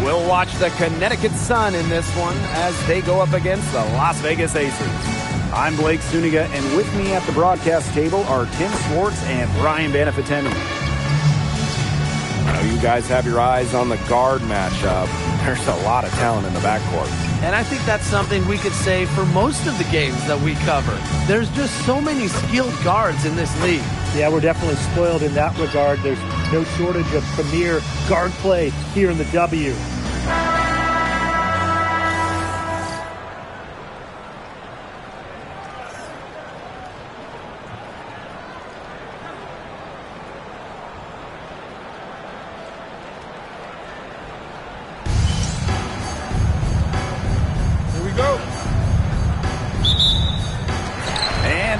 We'll watch the Connecticut Sun in this one as they go up against the Las Vegas Aces. I'm Blake Suniga, and with me at the broadcast table are Tim Schwartz and Brian Banafiteni. I know you guys have your eyes on the guard matchup. There's a lot of talent in the backcourt. And I think that's something we could say for most of the games that we cover. There's just so many skilled guards in this league. Yeah, we're definitely spoiled in that regard. There's no shortage of premier guard play here in the W.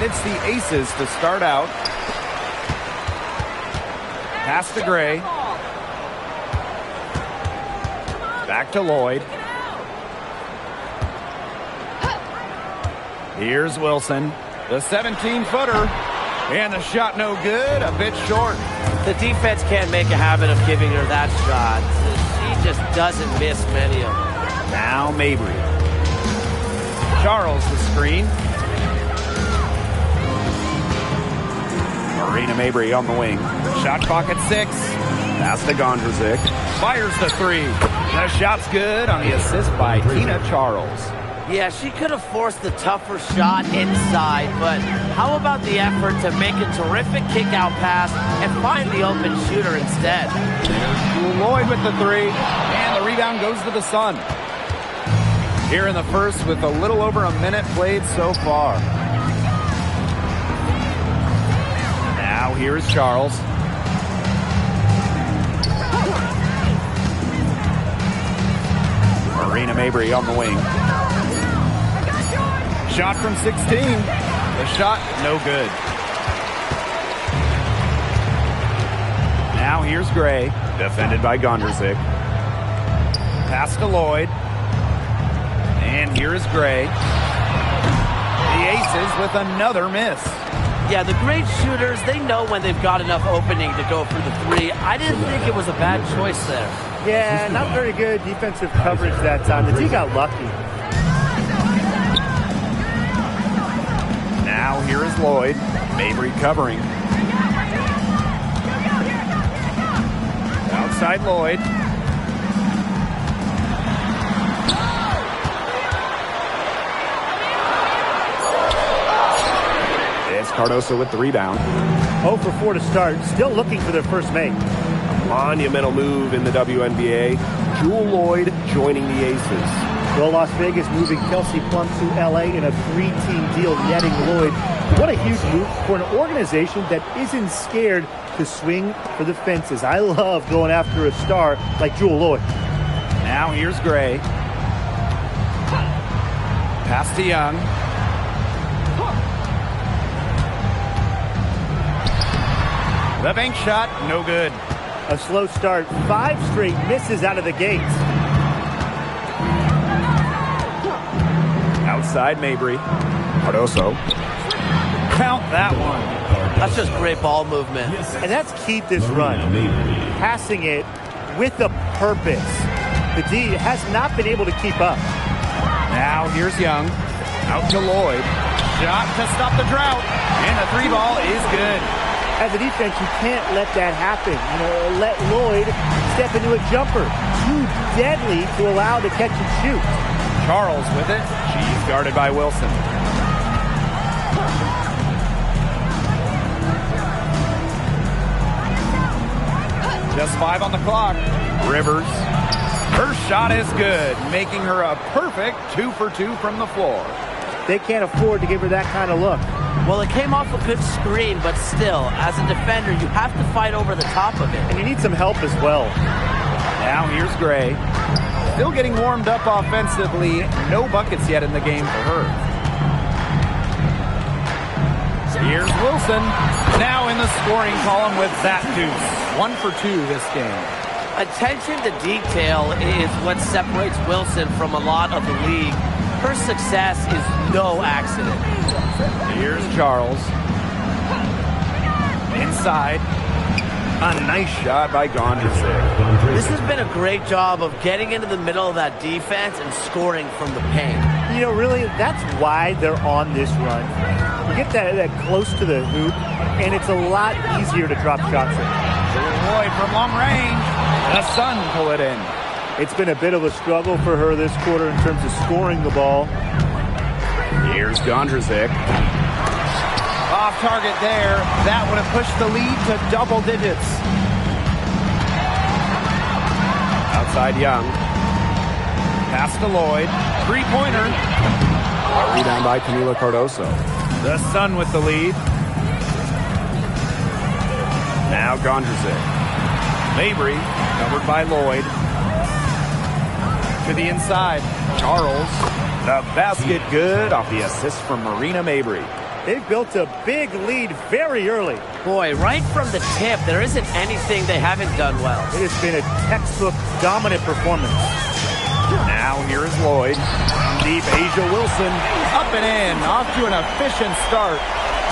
It's the Aces to start out. Pass to Gray. Back to Lloyd. Here's Wilson. The 17-footer. And the shot no good. A bit short. The defense can't make a habit of giving her that shot. She just doesn't miss many of them. Now Mabry. Charles the screen. Marina Mabry on the wing. Shot clock at 6. Pass to Gondrzic. Fires the 3. The shot's good on the assist by Tina Charles. Yeah, she could have forced the tougher shot inside, but how about the effort to make a terrific kick-out pass and find the open shooter instead? There's Lloyd with the 3, and the rebound goes to the Sun. Here in the first with a little over a minute played so far. Now here's Charles. Marina Mabry on the wing. Shot from 16. The shot, no good. Now here's Gray, defended by Gondrzic. Pass to Lloyd. And here is Gray. The Aces with another miss. Yeah, the great shooters, they know when they've got enough opening to go for the 3. I didn't think it was a bad choice there. Yeah, not very good defensive coverage that time. The D got lucky. Now here is Lloyd. Mabry covering. Outside Lloyd. Cardoso with the rebound. 0 for 4 to start. Still looking for their first make. A monumental move in the WNBA. Jewel Lloyd joining the Aces. Well, Las Vegas moving Kelsey Plum to LA in a 3-team deal, netting Lloyd. What a huge move for an organization that isn't scared to swing for the fences. I love going after a star like Jewel Lloyd. Now here's Gray. Pass to Young. The bank shot, no good. A slow start, 5 straight misses out of the gates. Outside Mabry. Cardoso. Count that one. That's just great ball movement. And that's key this run. Passing it with a purpose. The D has not been able to keep up. Now here's Young. Out to Lloyd. Shot to stop the drought. And the 3 ball is good. As a defense, you can't let that happen. You know, let Lloyd step into a jumper. Too deadly to allow to catch and shoot. Charles with it. She's guarded by Wilson. Just 5 on the clock. Rivers. Her shot is good, making her a perfect 2 for 2 from the floor. They can't afford to give her that kind of look. Well, it came off a good screen, but still, as a defender, you have to fight over the top of it. And you need some help as well. Now here's Gray. Still getting warmed up offensively. No buckets yet in the game for her. Here's Wilson. Now in the scoring column with that deuce. 1 for 2 this game. Attention to detail is what separates Wilson from a lot of the league. Her success is no accident. Here's Charles. Inside. A nice shot by Gondrzik. This has been a great job of getting into the middle of that defense and scoring from the paint. You know, really, that's why they're on this run. You get that close to the hoop, and it's a lot easier to drop shots in. Lloyd from long range. The Sun pull it in. It's been a bit of a struggle for her this quarter in terms of scoring the ball. Here's Gondrzik. Off target there. That would have pushed the lead to double digits. Outside Young. Pass to Lloyd. Three-pointer. A rebound by Camila Cardoso. The Sun with the lead. Now Gondrzik. Mabry covered by Lloyd. To the inside. Charles. The basket good off the assist from Marina Mabry. They've built a big lead very early. Boy, right from the tip, there isn't anything they haven't done well. It has been a textbook dominant performance. Now here is Lloyd. Deep, Asia Wilson. Up and in. Off to an efficient start.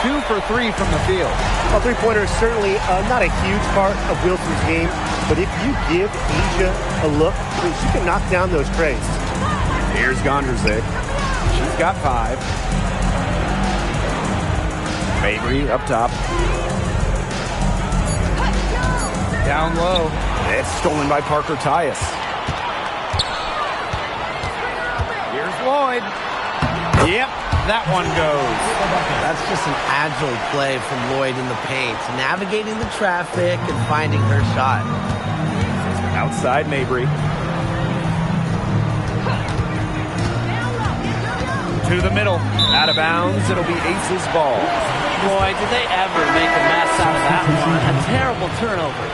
2 for 3 from the field. A three-pointer is certainly not a huge part of Wilson's game, but if you give Asia a look, she can knock down those trays. Here's Gondrzik. She's got 5. Mabry up top. Down low. It's stolen by Parker Tyus. Here's Lloyd. Yep, that one goes. That's just an agile play from Lloyd in the paint, navigating the traffic and finding her shot. Outside Mabry. To the middle. Out of bounds. It'll be Ace's ball. Boy, did they ever make a mess out of that one. A terrible turnover.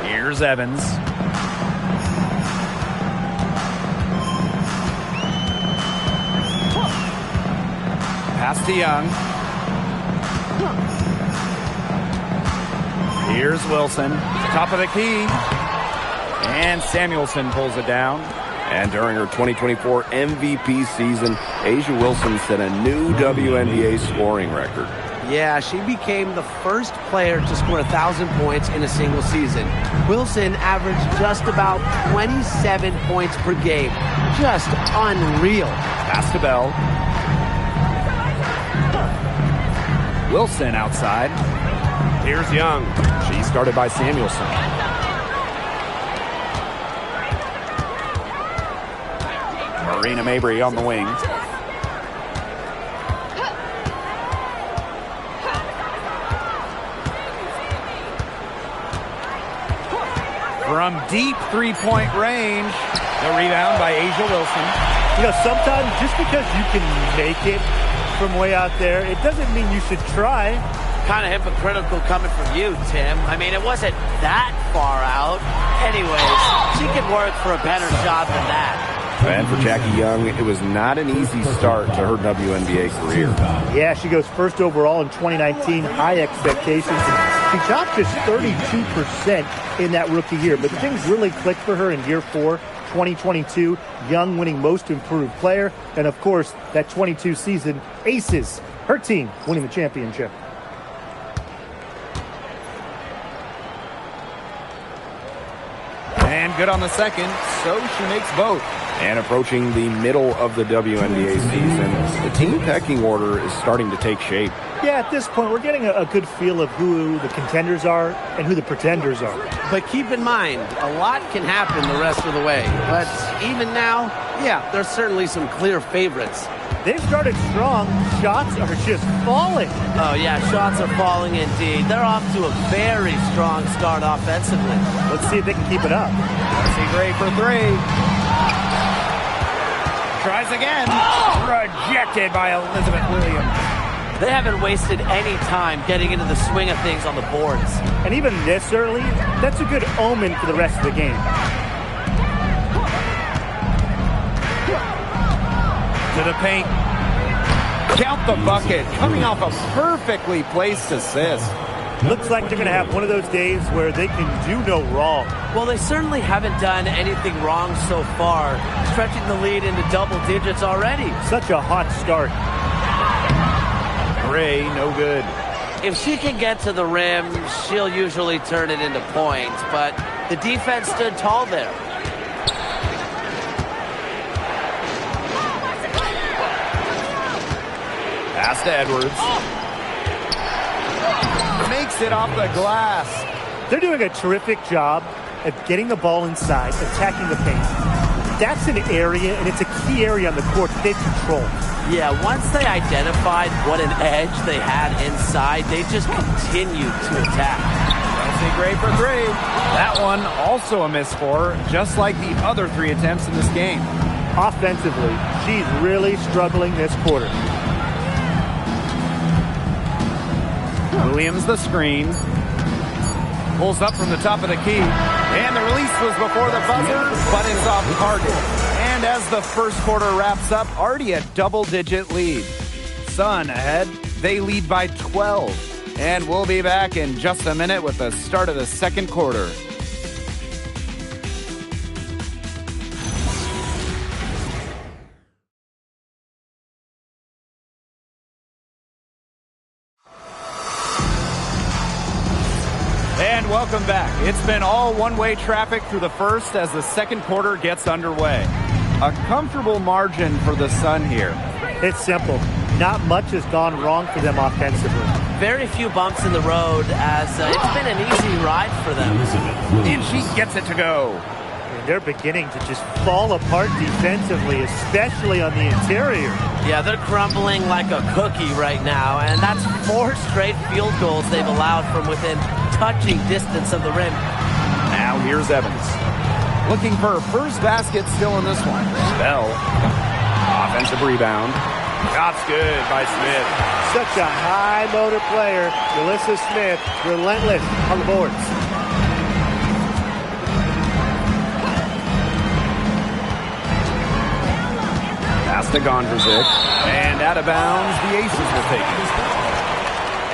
Here's Evans. Pass to Young. Here's Wilson. Top of the key. And Samuelson pulls it down. And during her 2024 MVP season, Asia Wilson set a new WNBA scoring record. Yeah, she became the first player to score 1,000 points in a single season. Wilson averaged just about 27 points per game. Just unreal. Pass to Bell. Wilson outside. Here's Young. She started by Samuelson. Marina Mabry on the wing. From deep three-point range, the rebound by Asia Wilson. You know, sometimes just because you can make it from way out there, it doesn't mean you should try. Kind of hypocritical coming from you, Tim. I mean, it wasn't that far out. Anyways, she could work for a better shot than that. And for Jackie Young, it was not an easy start to her WNBA career. Yeah, she goes first overall in 2019, high expectations. She shot just 32% in that rookie year, but things really clicked for her in year 4, 2022. Young winning most improved player, and of course, that 22 season, Aces, her team winning the championship. And good on the second, so she makes both. And approaching the middle of the WNBA season, the team pecking order is starting to take shape. Yeah, at this point, we're getting a good feel of who the contenders are and who the pretenders are. But keep in mind, a lot can happen the rest of the way. But even now, yeah, there's certainly some clear favorites. They've started strong. Shots are just falling. Oh, yeah, shots are falling indeed. They're off to a very strong start offensively. Let's see if they can keep it up. Darcy Gray for 3. Tries again. Rejected by Elizabeth Williams. They haven't wasted any time getting into the swing of things on the boards. And even this early, that's a good omen for the rest of the game. To the paint. Count the bucket. Coming off a perfectly placed assist. Looks like they're going to have one of those days where they can do no wrong. Well, they certainly haven't done anything wrong so far, stretching the lead into double digits already. Such a hot start. Gray, no good. If she can get to the rim, she'll usually turn it into points, but the defense stood tall there. Pass to Edwards. Makes it off the glass. They're doing a terrific job at getting the ball inside, attacking the paint. That's an area, and it's a key area on the court that they control. Yeah, once they identified what an edge they had inside, they just continued to attack. Chelsea Gray for three. That one also a miss for her, just like the other 3 attempts in this game. Offensively, she's really struggling this quarter. Williams the screen. Pulls up from the top of the key. And the release was before the buzzer, but it's off target. And as the first quarter wraps up, already a double-digit lead. Sun ahead. They lead by 12. And we'll be back in just a minute with the start of the second quarter. And welcome back. It's been all one-way traffic through the first as the second quarter gets underway. A comfortable margin for the Sun here. It's simple. Not much has gone wrong for them offensively. Very few bumps in the road as it's been an easy ride for them. And she gets it to go. And they're beginning to just fall apart defensively, especially on the interior. Yeah, they're crumbling like a cookie right now, and that's 4 straight field goals they've allowed from within touching distance of the rim. Now here's Evans. Looking for her first basket still in this one. Bell. Offensive rebound. Shot's good by Smith. Such a high motor player. Melissa Smith, relentless on the boards. Pass to Gondrzic. And out of bounds, the Aces will take it.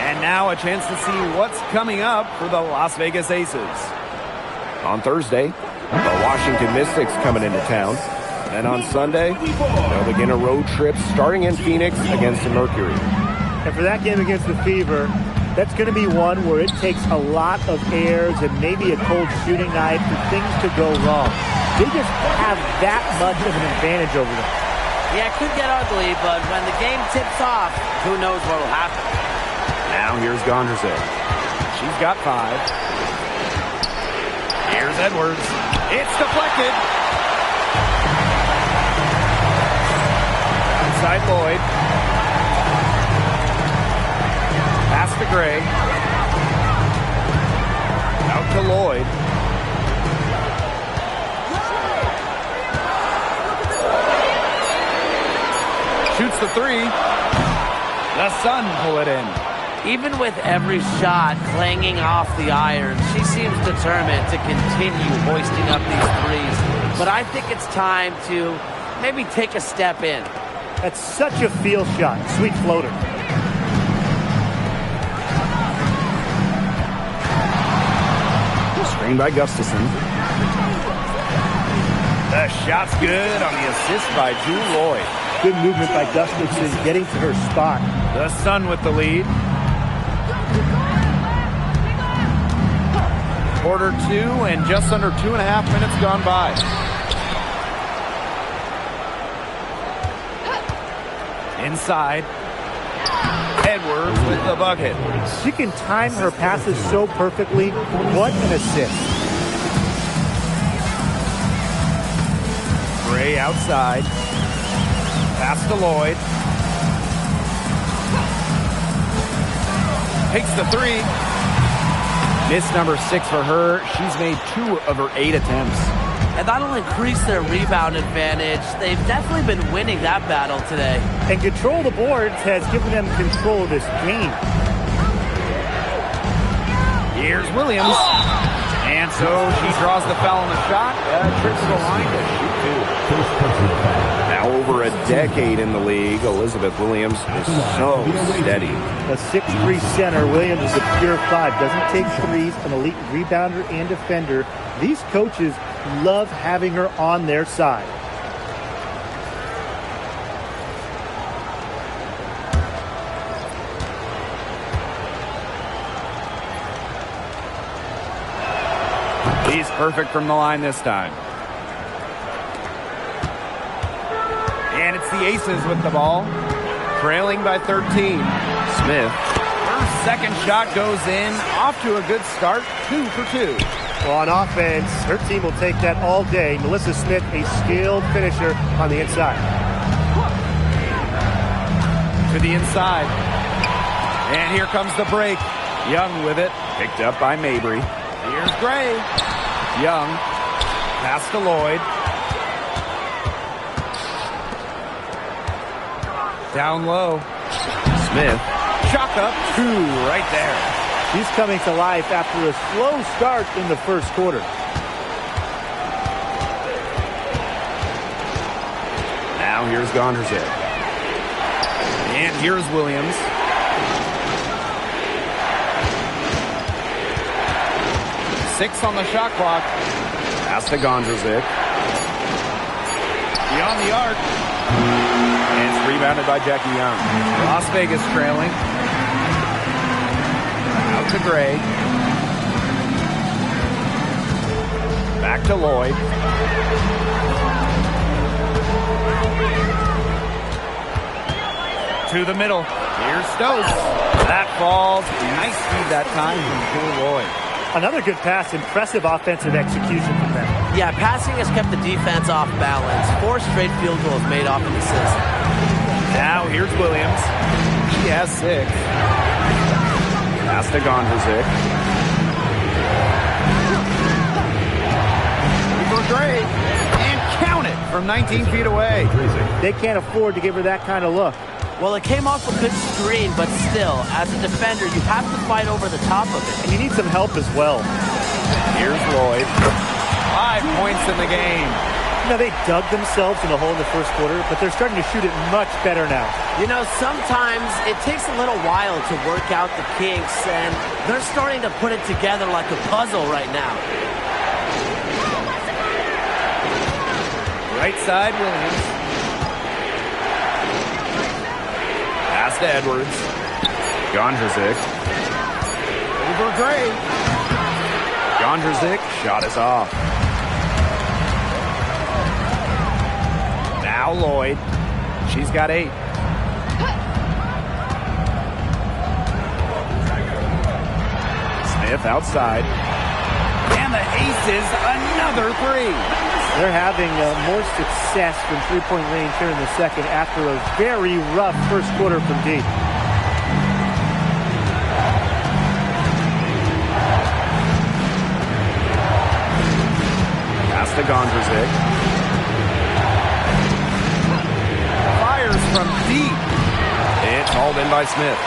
And now a chance to see what's coming up for the Las Vegas Aces. On Thursday, the Washington Mystics coming into town. And on Sunday, they'll begin a road trip starting in Phoenix against the Mercury. And for that game against the Fever, that's going to be one where it takes a lot of airs and maybe a cold shooting night for things to go wrong. They just have that much of an advantage over them. Yeah, it could get ugly, but when the game tips off, who knows what will happen. Now here's Gondrzic. She's got 5. Here's Edwards. It's deflected. Inside Lloyd. Pass to Gray. Out to Lloyd. Shoots the 3. The Sun pull it in. Even with every shot clanging off the iron, she seems determined to continue hoisting up these threes. But I think it's time to maybe take a step in. That's such a feel shot. Sweet floater. Screen by Gustafson. The shot's good on the assist by Jewel Lloyd. Good movement by Gustafson getting to her spot. The Sun with the lead. Quarter 2 and just under 2.5 minutes gone by. Inside. Edwards with the bucket. She can time her passes so perfectly. What an assist. Gray outside. Pass to Lloyd. Takes the 3. Miss number 6 for her. She's made 2 of her 8 attempts. And that'll increase their rebound advantage. They've definitely been winning that battle today. And control of the boards has given them control of this game. Here's Williams. And so she draws the foul on the shot. Trips to the line to shoot 2. Now Now over a decade in the league, Elizabeth Williams is so steady. A 6'3" center, Williams is a pure 5. Doesn't take threes, an elite rebounder and defender. These coaches love having her on their side. He's perfect from the line this time. And it's the Aces with the ball, trailing by 13. Smith. Her second shot goes in, off to a good start, 2 for 2. Well, on offense, her team will take that all day. Melissa Smith, a skilled finisher on the inside. To the inside. And here comes the break. Young with it, picked up by Mabry. Here's Gray. Young, pass to Lloyd. Down low. Smith. Chalk up 2 right there. She's coming to life after a slow start in the first quarter. Now here's Gondrzig. And here's Williams. Six on the shot clock. Pass to Gondrzig. Beyond the arc. And it's rebounded by Jackie Young. Las Vegas trailing. Out to Gray. Back to Lloyd. To the middle. Here's Stokes. That falls. Nice feed that time from Jewel Lloyd. Another good pass. Impressive offensive execution from them. Yeah, passing has kept the defense off balance. 4 straight field goals made off an assist. Now here's Williams. She has 6. Pass to Gondrzig. For Gray. And count it from 19 feet away. They can't afford to give her that kind of look. Well, it came off a good screen, but still, as a defender, you have to fight over the top of it. And you need some help as well. Here's Lloyd. 5 points in the game. You know, they dug themselves in the hole in the first quarter, but they're starting to shoot it much better now. You know, sometimes it takes a little while to work out the kinks, and they're starting to put it together like a puzzle right now. Right side, Williams. Pass to Edwards. Gondrzig. Over Gray. Gondrzig. Shot is off. Now Lloyd. She's got 8. Smith outside. And the Aces, another 3. They're having more success from three-point range here in the second after a very rough first quarter from deep. Pass to Gondrzig. Fires from deep. It's hauled in by Smith.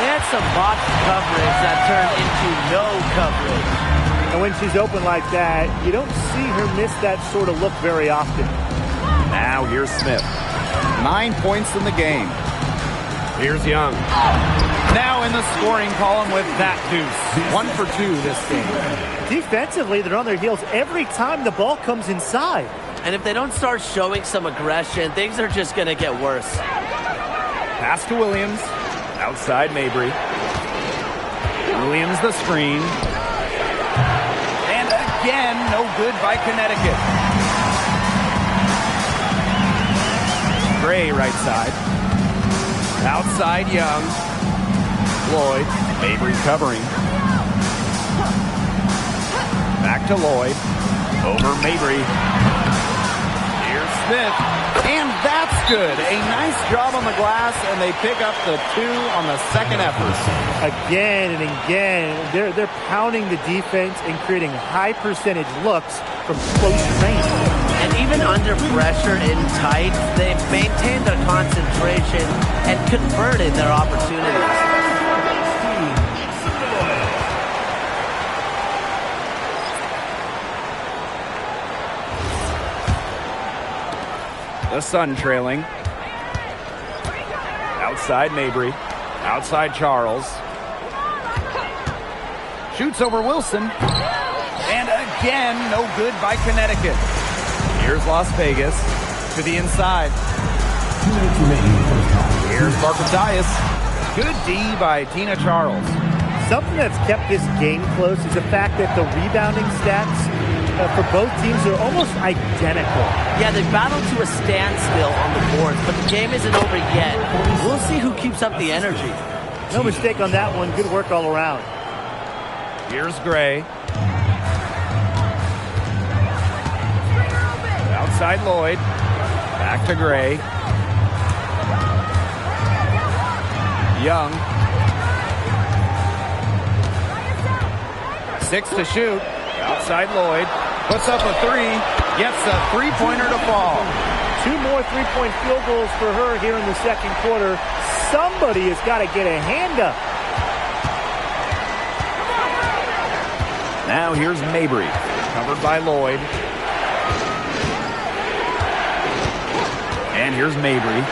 They had some botched coverage that turned into no coverage. And when she's open like that, you don't see her miss that sort of look very often. Now here's Smith. 9 points in the game. Here's Young. Now in the scoring column with that deuce. 1 for 2 this game. Defensively, they're on their heels every time the ball comes inside. And if they don't start showing some aggression, things are just going to get worse. Pass to Williams. Outside Mabry. Williams the screen. And again, no good by Connecticut. Gray right side. Outside Young. Lloyd. Mabry covering. Back to Lloyd. Over Mabry. Here's Smith. And that's good. A nice job on the glass, and they pick up the 2 on the second effort. Again and again, they're pounding the defense and creating high percentage looks from close range. And even under pressure in tight, they've maintained their concentration and converted their opportunities. The Sun trailing. Outside Mabry. Outside Charles. Shoots over Wilson. And again, no good by Connecticut. Here's Las Vegas to the inside. Here's Parker Tyus. Good D by Tina Charles. Something that's kept this game close is the fact that the rebounding stats for both teams are almost identical. Yeah, they battled to a standstill on the boards, but the game isn't over yet. We'll see who keeps up the energy. No mistake on that one. Good work all around. Here's Gray. Outside Lloyd. Back to Gray. Young. 6 to shoot. Outside Lloyd. Puts up a three. Gets a three-pointer to fall. 2 more three-point field goals for her here in the second quarter. Somebody has got to get a hand up. Now here's Mabry. Covered by Lloyd. And here's Mabry.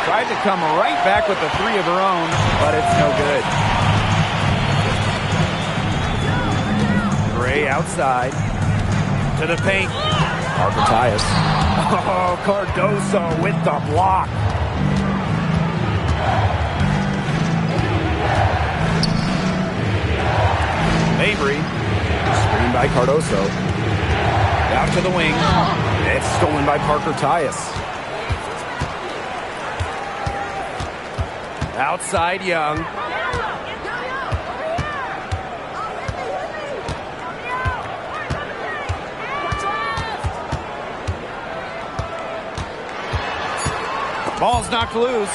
Tried to come right back with a three of her own, but it's no good. Gray outside. To the paint. Parker Tyus. Oh, Cardoso with the block. Mabry. Screen by Cardoso. Out to the wing. It's stolen by Parker Tyus. Outside Young. Ball's knocked loose.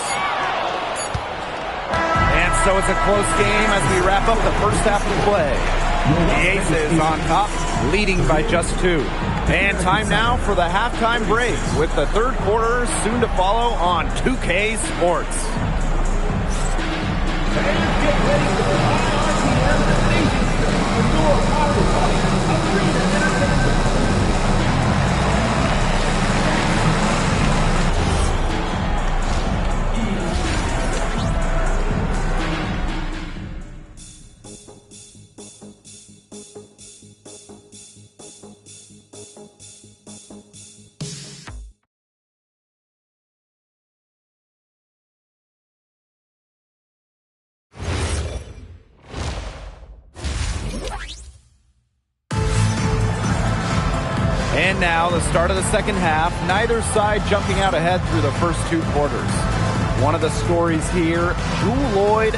And so it's a close game as we wrap up the first half of play. The Aces on top, leading by just 2. And time now for the halftime break with the third quarter soon to follow on 2K Sports. And now the start of the second half. Neither side jumping out ahead through the first 2 quarters. One of the stories here, Jewel Lloyd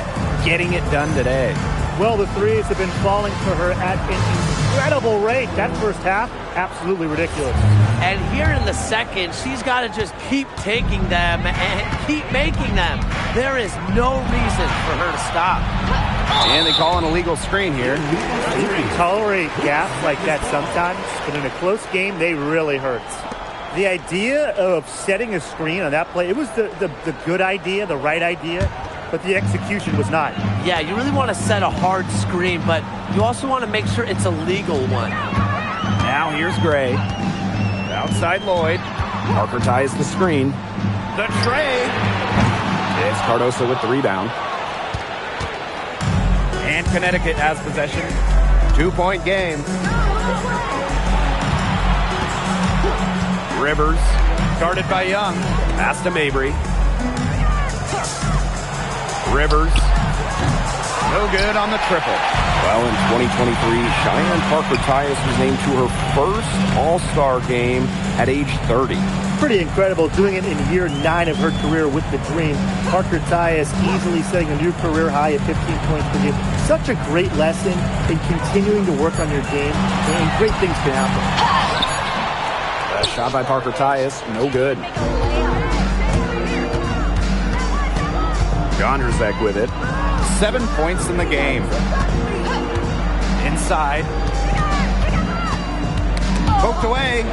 getting it done today. Well, the threes have been falling for her at an incredible rate. That first half, absolutely ridiculous. And here in the second, she's got to just keep taking them and keep making them. There is no reason for her to stop. And they call an illegal screen here. You can tolerate gaps like that sometimes, but in a close game, they really hurt. The idea of setting a screen on that play, it was the good idea, the right idea, but the execution was not. Yeah, you really want to set a hard screen, but you also want to make sure it's a legal one. Now here's Gray. Outside Lloyd. Parker ties the screen. The tray. It's Cardoso with the rebound. And Connecticut has possession. 2-point game. Rivers. Guarded by Young. Pass to Mabry. Rivers. No good on the triple. Well, in 2023, Cheyenne Parker Tyus was named to her first All-Star game at age 30. Pretty incredible, doing it in year 9 of her career with the Dream. Parker Tyus easily setting a new career high at 15 points per game. Such a great lesson in continuing to work on your game, and great things can happen. Shot by Parker Tyus, no good. Gondrzak with it. 7 points in the game. Inside. Poked away.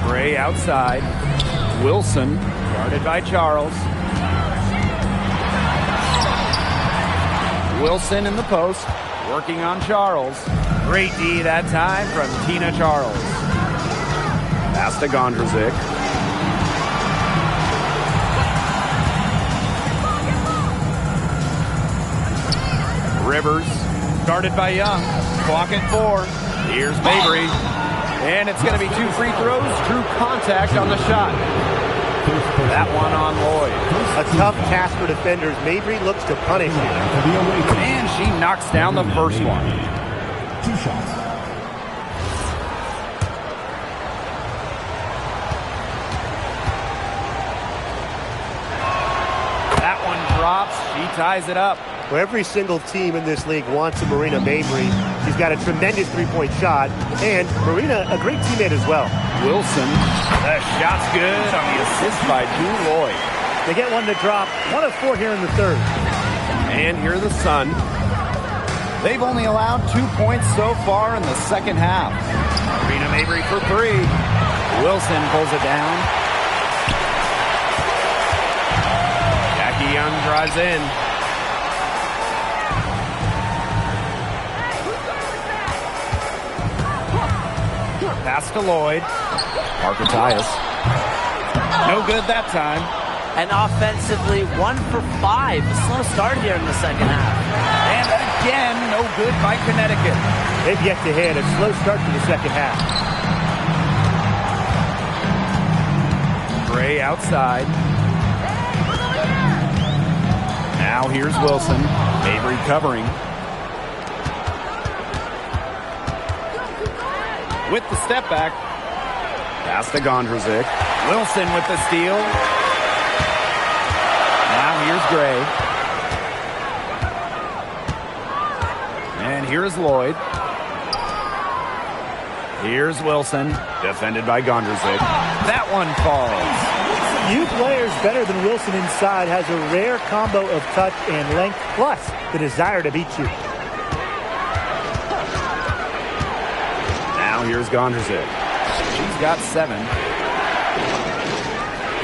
Gray outside. Wilson, guarded by Charles. Wilson in the post. Working on Charles. Great D that time from Tina Charles. Pass to Gondrzic. Rivers, guarded by Young. Clock at 4. Here's Mabry. And it's going to be 2 free throws. Drew contact on the shot. That one on Lloyd. A tough task for defenders. Mabry looks to punish him. And she knocks down the first one. 2 shots. That one drops. She ties it up. Well, every single team in this league wants a Marina Mabry. She's got a tremendous three-point shot, and Marina, a great teammate as well. Wilson, the shot's good on the assist by Drew Lloyd. They get one to drop. 1 of 4 here in the third. And here are the Sun. They've only allowed 2 points so far in the second half. Marina Mabry for 3. Wilson pulls it down. Jackie Young drives in. Pass to Lloyd. Parker Tyus. No good that time. And offensively, 1 for 5. A slow start here in the second half. And again, no good by Connecticut. They've yet to hit. A slow start to the second half. Gray outside. Now here's Wilson. Mabry covering. With the step back. Pass to Gondrzic. Wilson with the steal. Now here's Gray. And here's Lloyd. Here's Wilson. Defended by Gondrzic. That one falls. Few players better than Wilson inside, has a rare combo of touch and length, plus the desire to beat you. Now here's Gondrzic. She's got 7.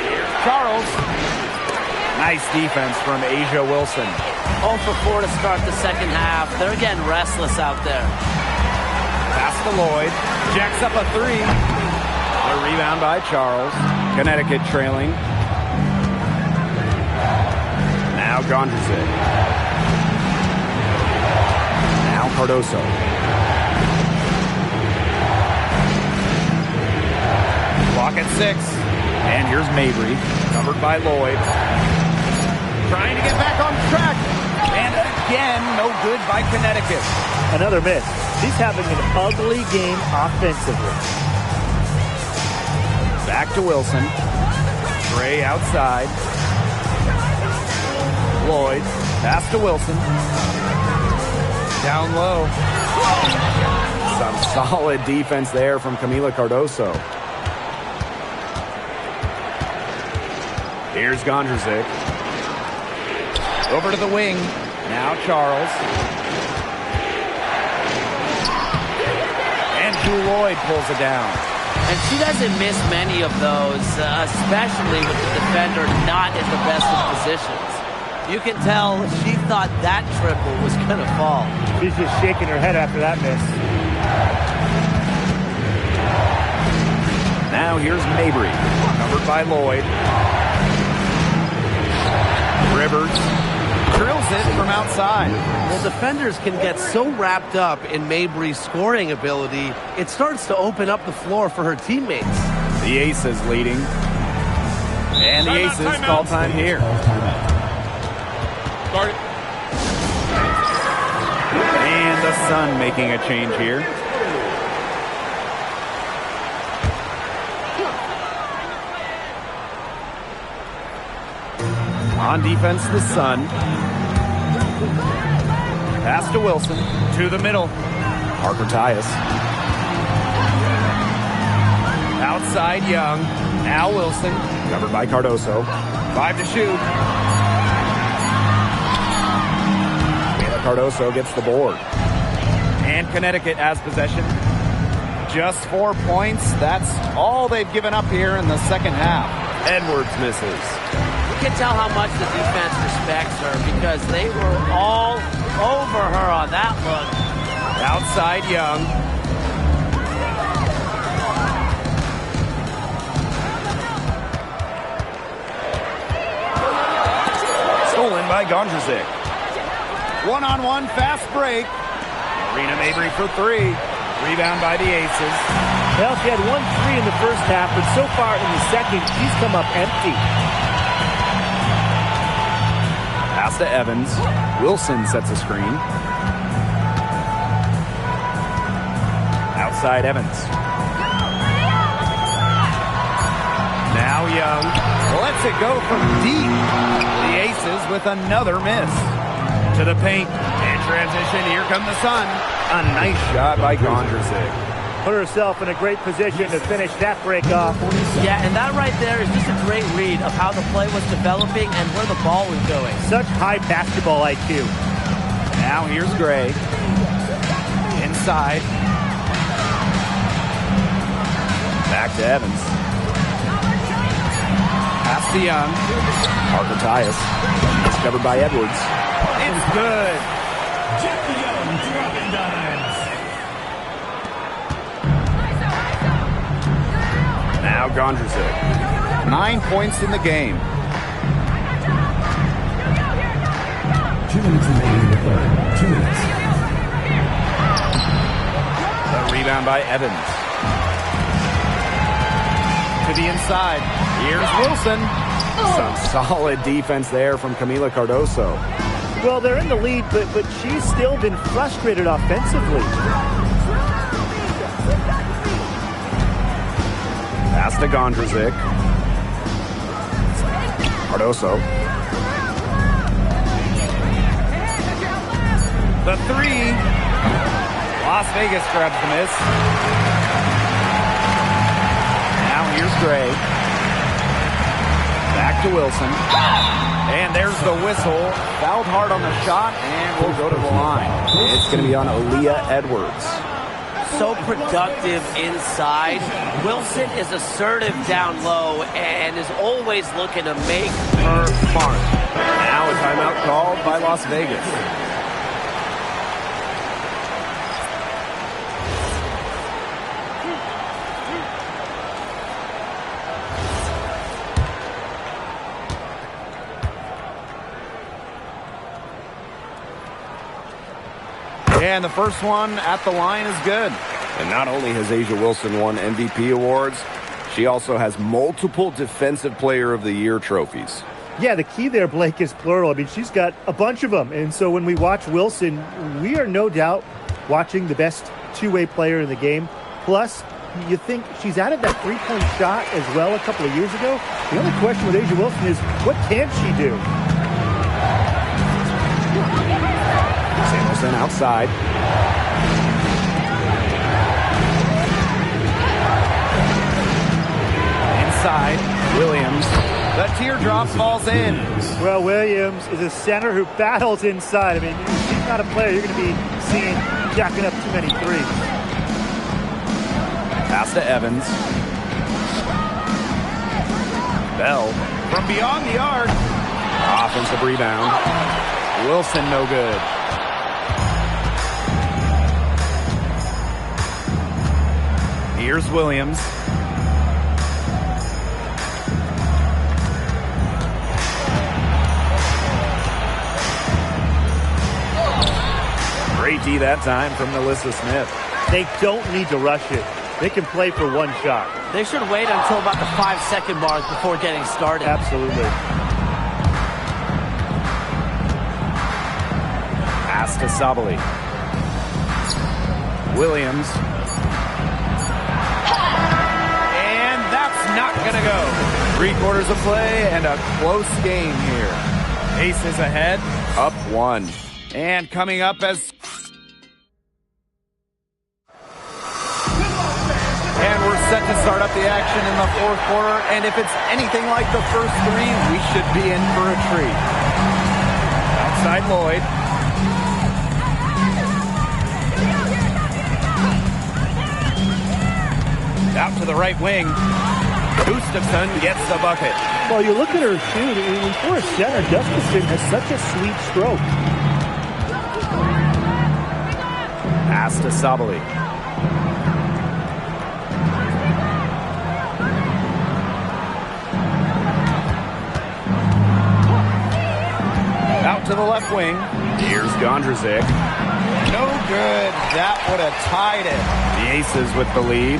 Here's Charles. Nice defense from Asia Wilson. 0 for 4 to start the second half. They're getting restless out there. Pass to Lloyd. Jacks up a 3. A rebound by Charles. Connecticut trailing. Now Gondrzic. Now Cardoso. Clock at 6. And here's Mabry. Covered by Lloyd. Trying to get back on track. And again, no good by Connecticut. Another miss. She's having an ugly game offensively. Back to Wilson. Gray outside. Lloyd. Pass to Wilson. Down low. Some solid defense there from Camila Cardoso. Here's Gondrzic. Over to the wing. Now Charles. And Drew Lloyd pulls it down. And she doesn't miss many of those, especially with the defender not in the best of positions. You can tell she thought that triple was going to fall. She's just shaking her head after that miss. Now here's Mabry. Covered by Lloyd. Rivers drills it from outside. Well, defenders can get so wrapped up in Mabry's scoring ability, it starts to open up the floor for her teammates. The Aces leading. And the Aces call time here. And the Sun making a change here. On defense, the Sun. Pass to Wilson. To the middle. Parker Tyus. Outside Young. Now Wilson. Covered by Cardoso. 5 to shoot. Cardoso gets the board. And Connecticut has possession. Just 4 points. That's all they've given up here in the second half. Edwards misses. You can tell how much the defense respects her because they were all over her on that look. Outside Young. Stolen by Gondrzik. One-on-one fast break. Marina Mabry for three. Rebound by the Aces. Well, she had 1 3 in the first half, but so far in the second, she's come up empty. Pass to Evans. Wilson sets a screen. Outside Evans. Now Young lets it go from deep. The Aces with another miss. To the paint. In transition, here come the Sun. A nice shot by Gondrzik. Put herself in a great position to finish that break off. Yeah, and that right there is just a great read of how the play was developing and where the ball was going. Such high basketball IQ. Now here's Gray. Inside. Back to Evans. Pass to Young. Parker Tyus. It's covered by Edwards. It's good. Jeffrey Young dropping dimes. Now Gondrzik. 9 points in the game. 2 minutes remaining in the third. 2 minutes. The rebound by Evans. To the inside. Here's Wilson. Some solid defense there from Camila Cardoso. Well, they're in the lead, but she's still been frustrated offensively. Pass to Gondrzik. Cardoso. The three. Las Vegas grabs the miss. Now here's Gray. Back to Wilson. And there's the whistle. Fouled hard on the shot, and we'll go to the line. It's going to be on Aaliyah Edwards. So productive inside. Wilson is assertive down low and is always looking to make her mark. Now a timeout called by Las Vegas. And the first one at the line is good. And not only has A'ja Wilson won MVP awards, she also has multiple Defensive Player of the Year trophies. Yeah, the key there, Blake, is plural. I mean, she's got a bunch of them. And so when we watch Wilson, we are no doubt watching the best two-way player in the game. Plus, you think she's added that three-point shot as well a couple of years ago. The only question with A'ja Wilson is, what can she do? Samuelson outside. Inside, Williams. The teardrop falls in. Well, Williams is a center who battles inside. I mean, she's not a player you're going to be seeing jacking up too many threes. Pass to Evans. Bell from beyond the arc. Offensive rebound. Wilson no good. Here's Williams. Great D that time from Melissa Smith. They don't need to rush it. They can play for one shot. They should wait until about the 5-second mark before getting started. Absolutely. Pass to Sabali. Williams. And that's not going to go. 3/4 of play and a close game here. Aces ahead, up 1. And coming up as... And we're set to start up the action in the 4th quarter. And if it's anything like the first 3, we should be in for a treat. Outside Lloyd. Out to the right wing. Gustafson gets the bucket. Well, you look at her shoot, and for a center, Gustafson has such a sweet stroke. Pass to Sabali. Out to the left wing. Here's Gondrzik. No good. That would have tied it. The Aces with the lead.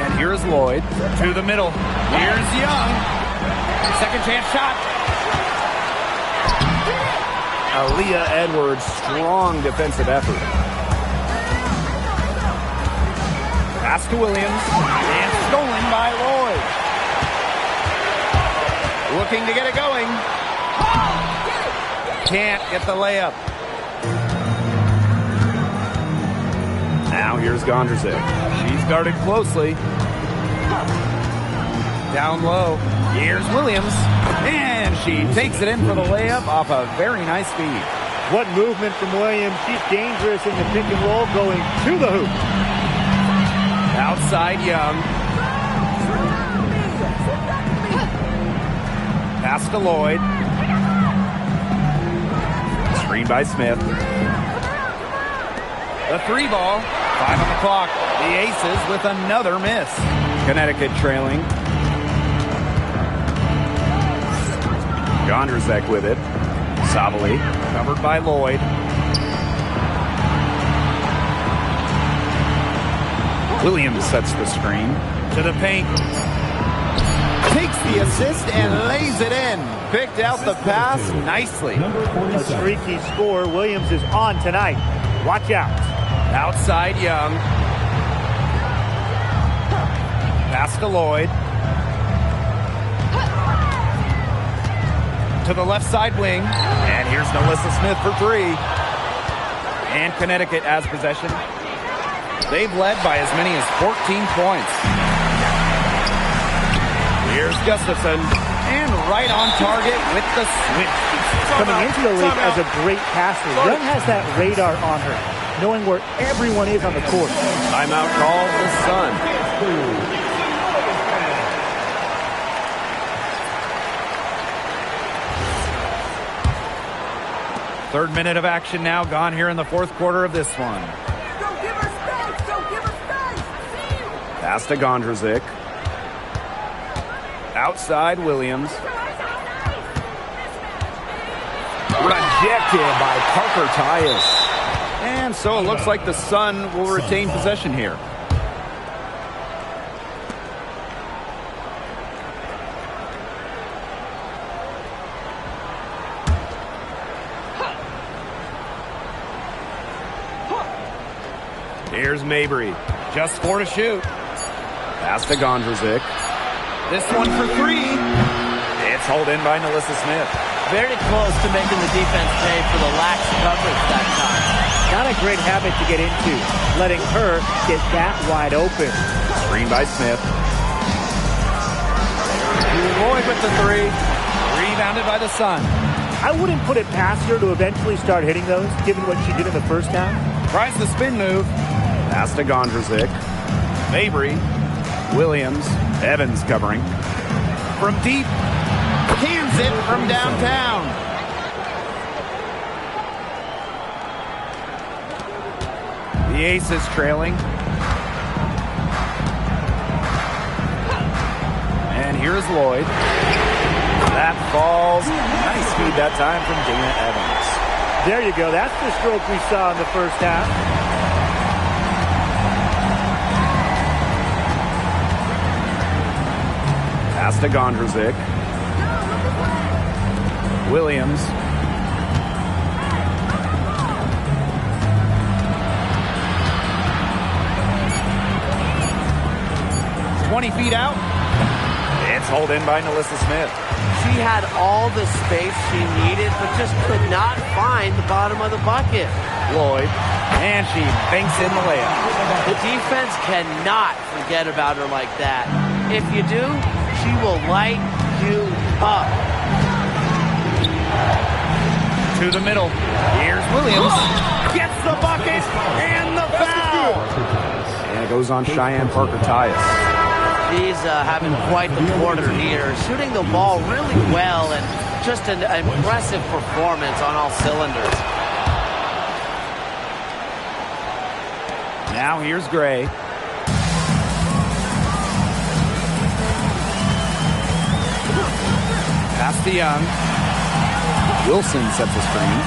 And here's Lloyd. To the middle. Here's Young. Second chance shot. Aaliyah Edwards, strong defensive effort. Pass to Williams. And stolen by Lloyd. Looking to get it going. Can't get the layup. Now here's Gondrzik. She's guarded closely. Down low. Here's Williams. And she takes it in for the layup off a very nice feed. What movement from Williams. She's dangerous in the pick and roll going to the hoop. Outside Young. Pass to Lloyd. Screen by Smith. The three ball. 5 on the clock. The Aces with another miss. Connecticut trailing. Gondrzik with it. Sabali. Covered by Lloyd. Williams sets the screen. To the paint. Takes the assist and lays it in. Picked out the pass nicely. A streaky score. Williams is on tonight. Watch out. Outside Young. Pass to Lloyd. To the left side wing. And here's Melissa Smith for three. And Connecticut has possession. They've led by as many as 14 points. Here's Gustafson. And right on target with the switch. Coming into the league as a great passer, Young has that radar on her, knowing where everyone is on the court. Timeout call the Sun. Third minute of action now gone here in the fourth quarter of this one. Pass to Gondrzik. Outside Williams. Rejected by Parker Tyus. And so it looks like the Sun will retain possession here. Here's Mabry. Just 4 to shoot. Pass to Gondrzik. This one for three. It's hauled in by Melissa Smith. Very close to making the defense pay for the lax coverage that time. Not a great habit to get into, letting her get that wide open. Screen by Smith. Lloyd with the three. Rebounded by the Sun. I wouldn't put it past her to eventually start hitting those, given what she did in the first half. Tries the spin move. Pass to Gondrzik. Mabry. Williams. Evans covering. From deep. Cans it from downtown. The Aces trailing. And here's Lloyd. That falls. Nice feed that time from Dana Evans. There you go. That's the stroke we saw in the first half. Pass to Gondrzik. Williams. "20 feet out. It's hauled in by Melissa Smith. She had all the space she needed, but just could not find the bottom of the bucket. Lloyd. And she banks in the layup. The defense cannot forget about her like that. If you do, she will light you up. To the middle. Here's Williams. Gets the bucket and the foul. And it goes on Cheyenne Parker Tyus. She's having quite the quarter here, shooting the ball really well, and Just an impressive performance on all cylinders. Now here's Gray. Pass to Young. Wilson sets the screen.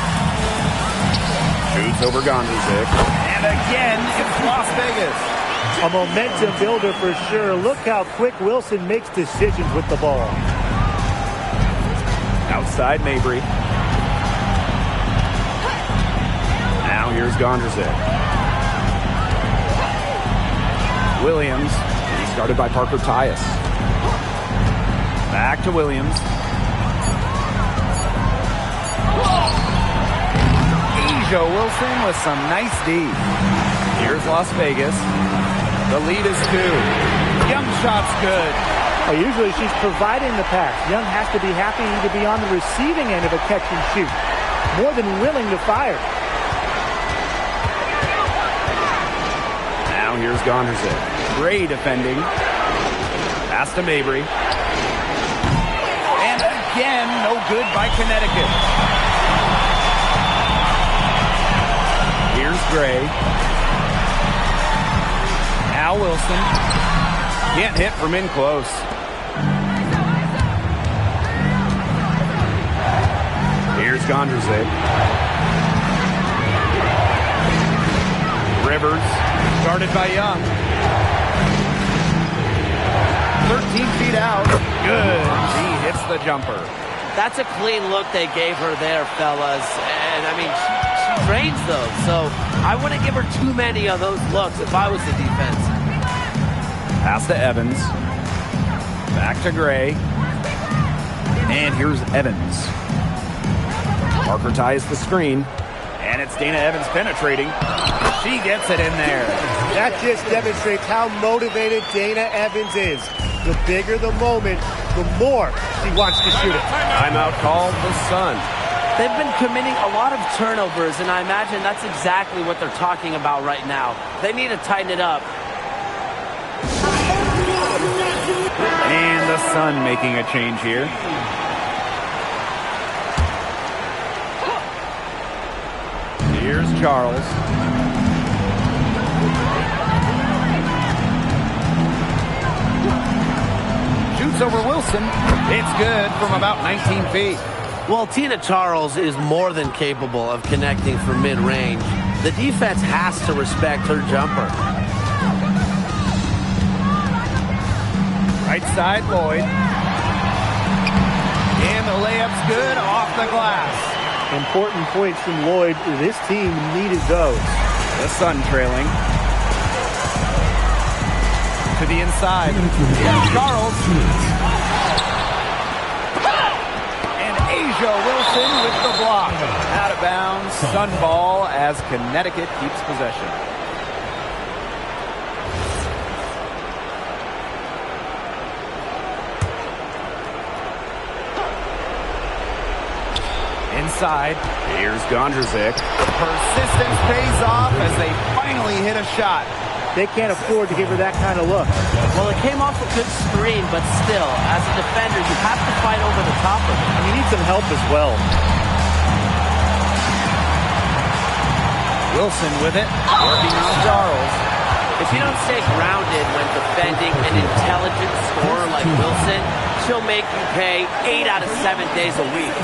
Shoots over Gondrezick. And again, it's Las Vegas. A momentum builder for sure. Look how quick Wilson makes decisions with the ball. Outside Mabry. Now here's Gondrezick. Williams. He's guarded by Parker Tyus. Back to Williams. Asia Wilson with some nice D. Here's Las Vegas. The lead is 2. Young shot's good. Oh, usually she's providing the pass. Young has to be happy to be on the receiving end of a catch and shoot. More than willing to fire. Now here's Gondrezick. Gray defending. Pass to Mabry. And again, no good by Connecticut. Here's Gray. Now Wilson. Can't hit from in close. Here's Gondrezick. Rivers, guarded by Young. 13 feet out. Good. She hits the jumper. That's a clean look they gave her there, fellas. And, I mean, she drains those. So I wouldn't give her too many of those looks if I was the defense. Pass to Evans. Back to Gray. And here's Evans. Parker ties the screen. And it's Dana Evans penetrating. She gets it in there. That just demonstrates how motivated Dana Evans is. The bigger the moment, the more she wants to shoot it. Timeout called the Sun. They've been committing a lot of turnovers, and I imagine that's exactly what they're talking about right now. They need to tighten it up. And the Sun making a change here. Here's Charles. Shoots over Wilson. It's good from about 19 feet. Well, Tina Charles is more than capable of connecting from mid-range. The defense has to respect her jumper. Right side, Lloyd. And the layup's good off the glass. Important points from Lloyd. This team needed those. The Sun trailing. To the inside. Here's Charles. And Asia Wilson with the block. Out of bounds. Sun ball as Connecticut keeps possession. Inside. Here's Gondrezick. Persistence pays off as they finally hit a shot. They can't afford to give her that kind of look. Well, it came off a good screen, but still, as a defender, you have to fight over the top of it. And you need some help as well. Wilson with it, working on Charles. If you don't stay grounded when defending an intelligent scorer like Wilson, she'll make you pay 8 out of 7 days a week.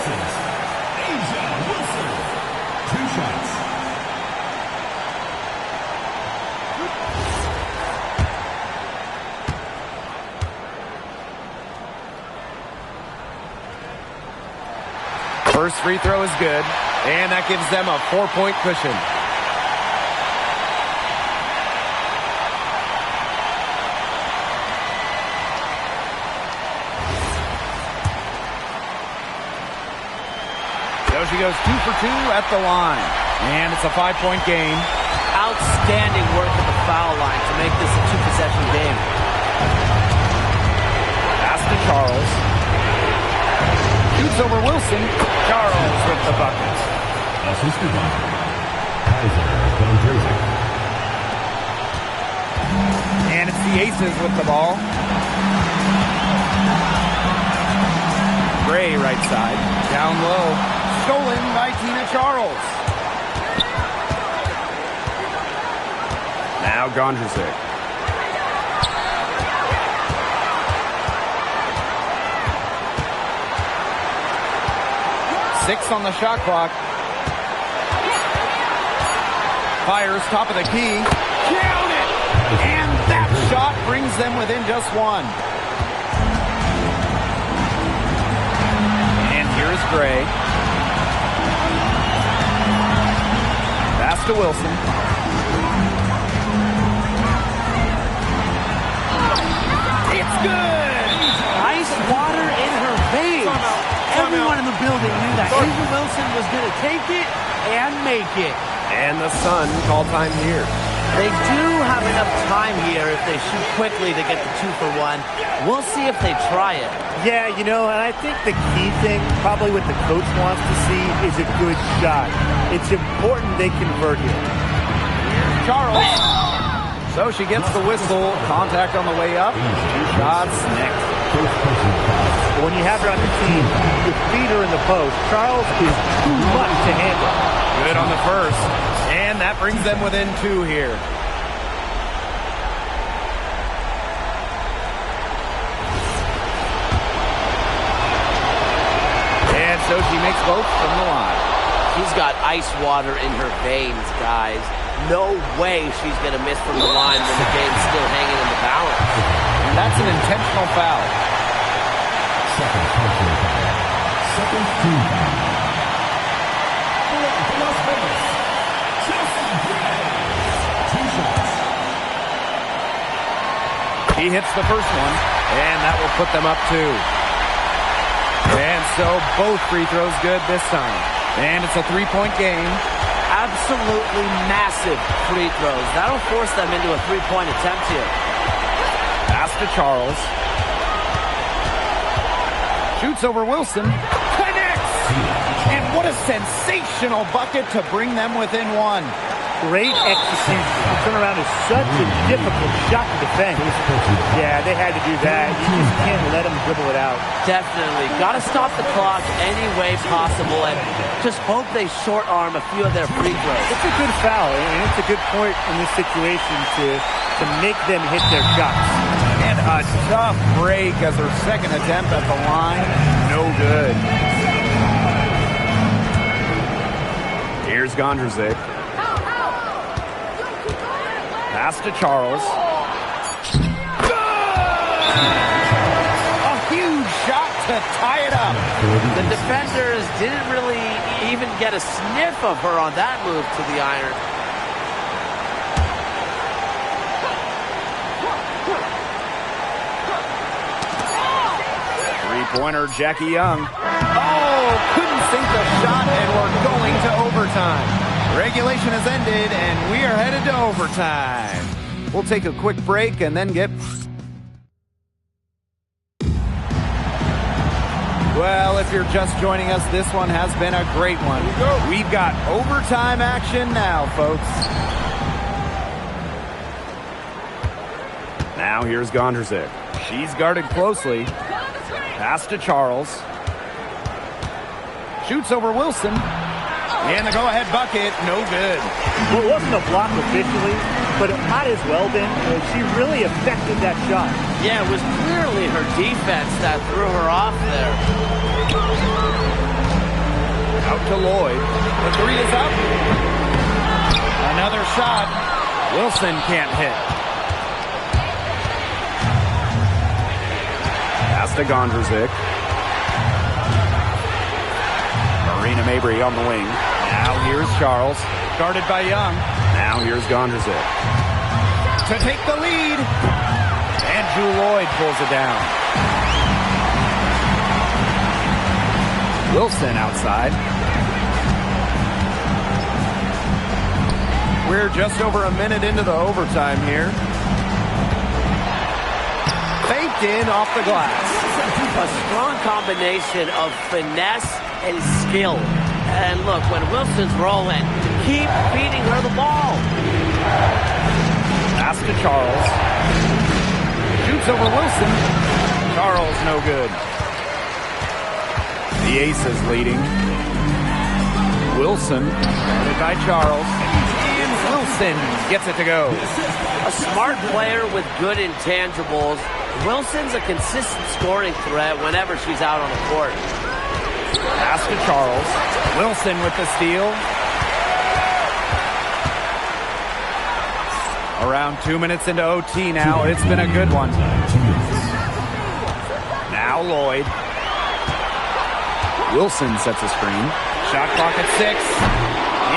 First free throw is good, and that gives them a 4-point cushion. So she goes 2 for 2 at the line, and it's a 5-point game. Outstanding work at the foul line to make this a 2-possession game. Pass to Charles. Shoots over Wilson. Charles with the bucket. Assistant Kaiser Gondrezick. And it's the Aces with the ball. Gray right side. Down low. Stolen by Tina Charles. Now Gondrzik. Six on the shot clock. Fires top of the key. Count it! And that shot brings them within just one. And here's Gray. Pass to Wilson. It's good! Ice water in her veins. Everyone in the building knew that Ava Wilson was going to take it and make it. And the Sun call time here. They do have enough time here if they shoot quickly to get the 2 for 1. We'll see if they try it. Yeah, you know, and I think the key thing, probably what the coach wants to see, is a good shot. It's important they convert here. Charles. So she gets the whistle. Contact on the way up. 2 shots next. When you have her on the team, with feeder in the post, Charles is too much to handle. Good on the first. And that brings them within 2 here. And so she makes both from the line. She's got ice water in her veins, guys. No way she's going to miss from the line when the game's still hanging in the balance. And that's an intentional foul. Second personal foul. Second team foul. Las Vegas. Chelsea Gray. 2 shots. He hits the first one, and that will put them up 2. And so both free throws good this time. And it's a 3-point game. Absolutely massive free throws. That'll force them into a 3-point attempt here. Pass to Charles. Shoots over Wilson. Connects! And what a sensational bucket to bring them within 1. Great execution. The turnaround is such a difficult shot to defend. Yeah, they had to do that. You just can't let them dribble it out. Definitely. Got to stop the clock any way possible and just hope they short arm a few of their free throws. It's a good foul, and it's a good point in this situation to make them hit their shots. And a tough break as her second attempt at the line. No good. Here's Gondrzik. Pass to Charles. A huge shot to tie it up. The defenders didn't really even get a sniff of her on that move to the iron. Three-pointer, Jackie Young. Oh, couldn't sink the shot, and we're going to overtime. Regulation has ended, and we are headed to overtime. We'll take a quick break and then get... Well, if you're just joining us, this one has been a great one. We've got overtime action now, folks. Now here's Gondrzik. She's guarded closely. Pass to Charles. Shoots over Wilson. And the go-ahead bucket, no good. Well, it wasn't a block officially, but it might as well been. She really affected that shot. Yeah, it was clearly her defense that threw her off there. Out to Lloyd. The 3 is up. Another shot. Wilson can't hit. Pass to Gondrzik. Marina Mabry on the wing. Now here's Charles. Guarded by Young. Now here's Gondrzik. To take the lead. And Drew Lloyd pulls it down. Wilson outside. We're just over a minute into the overtime here. Faked in off the glass. A strong combination of finesse and skill. And look, when Wilson's rolling, keep feeding her the ball. Pass to Charles. Shoots over Wilson. Charles no good. The Aces leading. Wilson, led by Charles. And Wilson gets it to go. A smart player with good intangibles. Wilson's a consistent scoring threat whenever she's out on the court. Pass to Charles. Wilson with the steal. Around 2 minutes into OT now. It's been a good one. Now Lloyd. Wilson sets a screen. Shot clock at 6.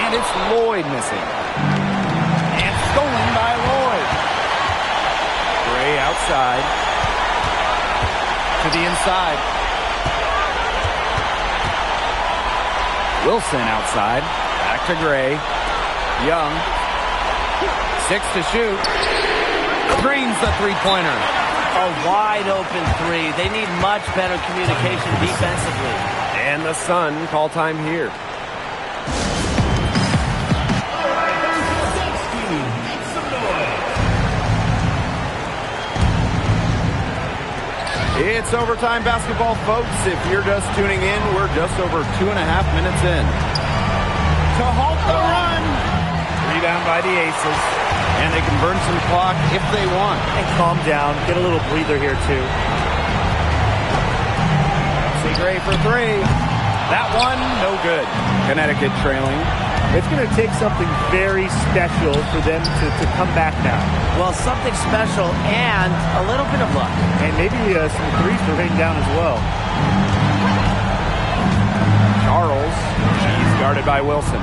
And it's Lloyd missing. And stolen by Lloyd. Gray outside. To the inside. Wilson outside. Back to Gray. Young. 6 to shoot. Drains the three-pointer. A wide-open three. They need much better communication defensively. And the Sun call time here. It's overtime basketball, folks. If you're just tuning in, we're just over 2.5 minutes in. To halt the run. Rebound by the Aces. And they can burn some clock if they want. And calm down. Get a little breather here, too. See Gray for 3. That one, no good. Connecticut trailing. It's going to take something very special for them to come back now. Well, something special and a little bit of luck. And maybe some threes to rain down as well. Charles. She's guarded by Wilson.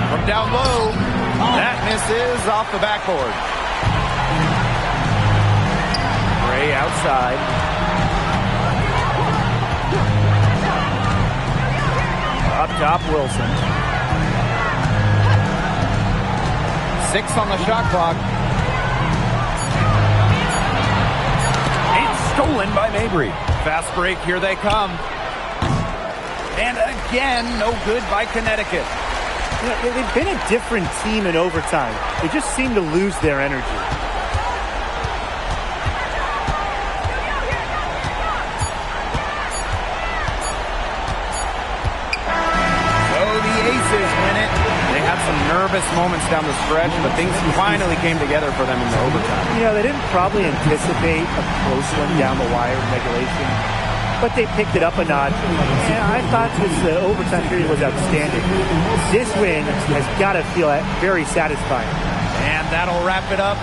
From down low. That misses off the backboard. Gray outside. Up top, Wilson. 6 on the shot clock. It's stolen by Mabry. Fast break, here they come. And again, no good by Connecticut. You know, they've been a different team in overtime. They just seem to lose their energy. Some nervous moments down the stretch, but things finally came together for them in the overtime. You know, they didn't probably anticipate a close one down the wire in regulation, but they picked it up a notch. And I thought this overtime period was outstanding. This win has got to feel very satisfying. And that'll wrap it up.